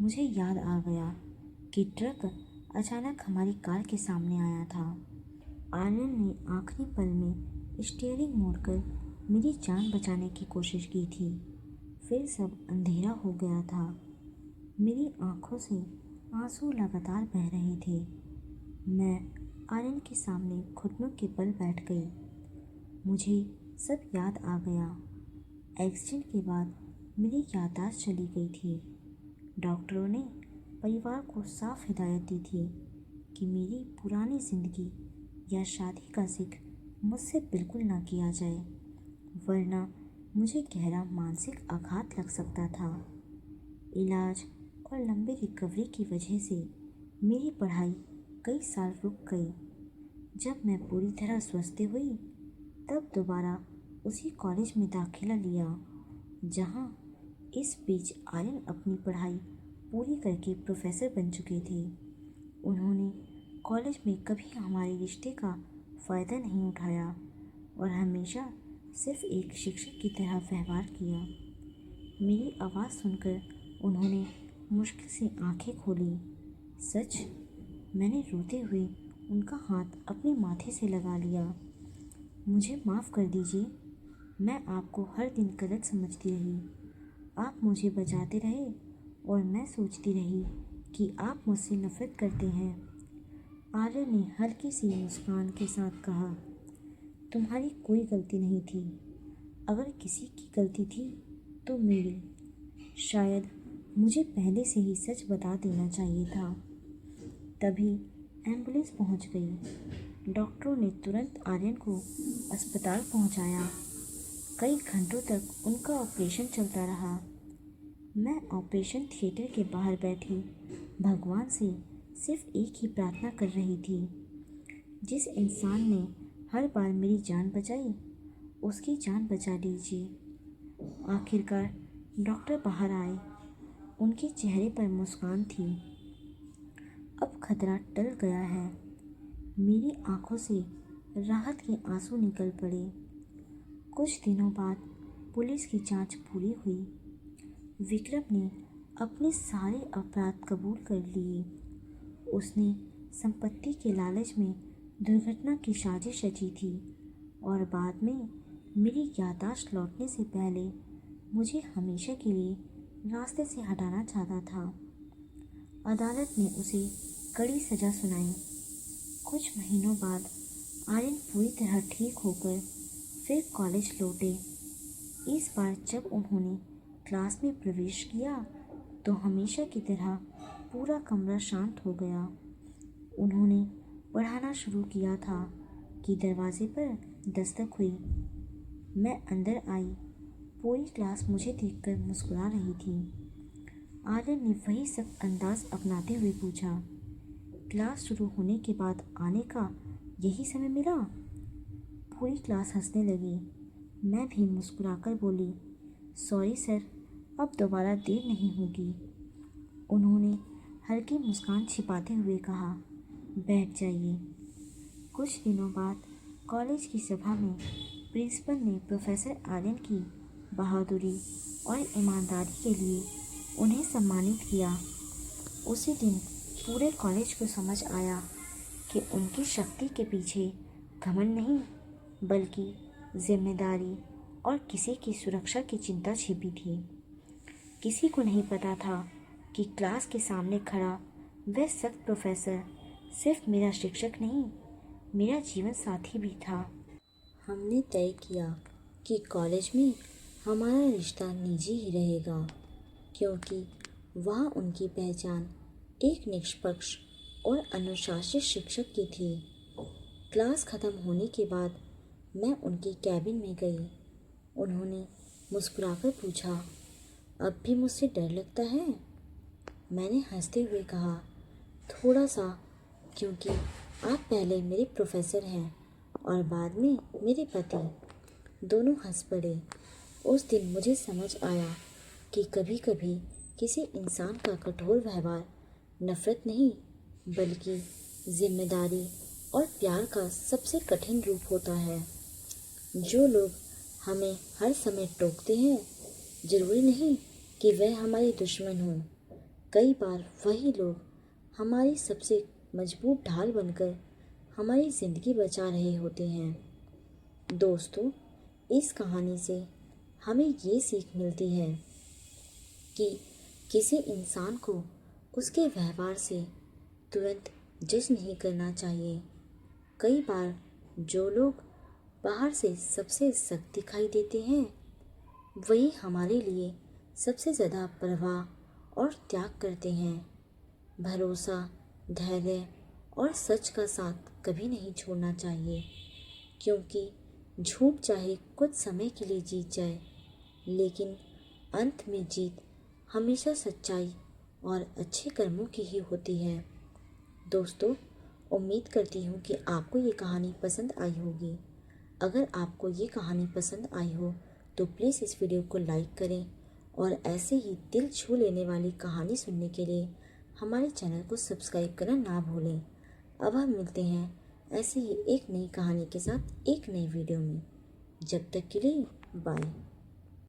मुझे याद आ गया कि ट्रक अचानक हमारी कार के सामने आया था। आर्यन ने आखिरी पल में स्टीयरिंग मोड़कर मेरी जान बचाने की कोशिश की थी। फिर सब अंधेरा हो गया था। मेरी आंखों से आंसू लगातार बह रहे थे। मैं आर्यन के सामने घुटनों के बल बैठ गई। मुझे सब याद आ गया। एक्सीडेंट के बाद मेरी याददाश्त चली गई थी। डॉक्टरों ने परिवार को साफ हिदायत दी थी कि मेरी पुरानी ज़िंदगी या शादी का जिक्र मुझसे बिल्कुल ना किया जाए, वरना मुझे गहरा मानसिक आघात लग सकता था। इलाज और लंबी रिकवरी की वजह से मेरी पढ़ाई कई साल रुक गई। जब मैं पूरी तरह स्वस्थ हुई तब दोबारा उसी कॉलेज में दाखिला लिया जहाँ इस बीच आर्यन अपनी पढ़ाई पूरी करके प्रोफेसर बन चुके थे। उन्होंने कॉलेज में कभी हमारे रिश्ते का फ़ायदा नहीं उठाया और हमेशा सिर्फ एक शिक्षक की तरह व्यवहार किया। मेरी आवाज़ सुनकर उन्होंने मुश्किल से आंखें खोली। सच, मैंने रोते हुए उनका हाथ अपने माथे से लगा लिया। मुझे माफ़ कर दीजिए, मैं आपको हर दिन गलत समझती रही। आप मुझे बचाते रहे और मैं सोचती रही कि आप मुझसे नफरत करते हैं। आर्य ने हल्की सी मुस्कान के साथ कहा, तुम्हारी कोई गलती नहीं थी। अगर किसी की गलती थी तो मेरी। शायद मुझे पहले से ही सच बता देना चाहिए था। तभी एम्बुलेंस पहुंच गई। डॉक्टरों ने तुरंत आर्यन को अस्पताल पहुंचाया। कई घंटों तक उनका ऑपरेशन चलता रहा। मैं ऑपरेशन थिएटर के बाहर बैठी भगवान से सिर्फ एक ही प्रार्थना कर रही थी, जिस इंसान ने हर बार मेरी जान बचाई उसकी जान बचा लीजिए। आखिरकार डॉक्टर बाहर आए। उनके चेहरे पर मुस्कान थी। अब खतरा टल गया है। मेरी आंखों से राहत के आंसू निकल पड़े। कुछ दिनों बाद पुलिस की जांच पूरी हुई। विक्रम ने अपने सारे अपराध कबूल कर लिए। उसने संपत्ति के लालच में दुर्घटना की साजिश रची थी और बाद में मेरी याददाश्त लौटने से पहले मुझे हमेशा के लिए रास्ते से हटाना चाहता था। अदालत ने उसे कड़ी सज़ा सुनाई। कुछ महीनों बाद आर्यन पूरी तरह ठीक होकर फिर कॉलेज लौटे। इस बार जब उन्होंने क्लास में प्रवेश किया तो हमेशा की तरह पूरा कमरा शांत हो गया। उन्होंने पढ़ाना शुरू किया था कि दरवाजे पर दस्तक हुई। मैं अंदर आई। पूरी क्लास मुझे देखकर मुस्कुरा रही थी। आर्यन ने वही सख्त अंदाज अपनाते हुए पूछा, क्लास शुरू होने के बाद आने का यही समय मिला? पूरी क्लास हंसने लगी। मैं भी मुस्कुराकर बोली, सॉरी सर, अब दोबारा देर नहीं होगी। उन्होंने हल्की मुस्कान छिपाते हुए कहा, बैठ जाइए। कुछ दिनों बाद कॉलेज की सभा में प्रिंसिपल ने प्रोफेसर आर्यन की बहादुरी और ईमानदारी के लिए उन्हें सम्मानित किया। उसी दिन पूरे कॉलेज को समझ आया कि उनकी शक्ति के पीछे घमंड नहीं बल्कि जिम्मेदारी और किसी की सुरक्षा की चिंता छिपी थी। किसी को नहीं पता था कि क्लास के सामने खड़ा वह सख्त प्रोफेसर सिर्फ मेरा शिक्षक नहीं, मेरा जीवन साथी भी था। हमने तय किया कि कॉलेज में हमारा रिश्ता निजी ही रहेगा, क्योंकि वहाँ उनकी पहचान एक निष्पक्ष और अनुशासित शिक्षक की थी। क्लास खत्म होने के बाद मैं उनके कैबिन में गई। उन्होंने मुस्कुराकर पूछा, अब भी मुझसे डर लगता है? मैंने हंसते हुए कहा, थोड़ा सा, क्योंकि आप पहले मेरे प्रोफेसर हैं और बाद में मेरे पति। दोनों हंस पड़े। उस दिन मुझे समझ आया कि कभी कभी किसी इंसान का कठोर व्यवहार नफरत नहीं बल्कि जिम्मेदारी और प्यार का सबसे कठिन रूप होता है। जो लोग हमें हर समय टोकते हैं, जरूरी नहीं कि वह हमारे दुश्मन हों। कई बार वही लोग हमारी सबसे मजबूत ढाल बनकर हमारी ज़िंदगी बचा रहे होते हैं। दोस्तों, इस कहानी से हमें ये सीख मिलती है कि किसी इंसान को उसके व्यवहार से तुरंत जज नहीं करना चाहिए। कई बार जो लोग बाहर से सबसे सख्त दिखाई देते हैं वही हमारे लिए सबसे ज़्यादा परवाह और त्याग करते हैं। भरोसा, धैर्य और सच का साथ कभी नहीं छोड़ना चाहिए, क्योंकि झूठ चाहे कुछ समय के लिए जीत जाए, लेकिन अंत में जीत हमेशा सच्चाई और अच्छे कर्मों की ही होती है। दोस्तों, उम्मीद करती हूँ कि आपको ये कहानी पसंद आई होगी। अगर आपको ये कहानी पसंद आई हो तो प्लीज़ इस वीडियो को लाइक करें और ऐसे ही दिल छू लेने वाली कहानी सुनने के लिए हमारे चैनल को सब्सक्राइब करना ना भूलें। अब हम मिलते हैं ऐसे ही एक नई कहानी के साथ एक नई वीडियो में। जब तक के लिए बाय।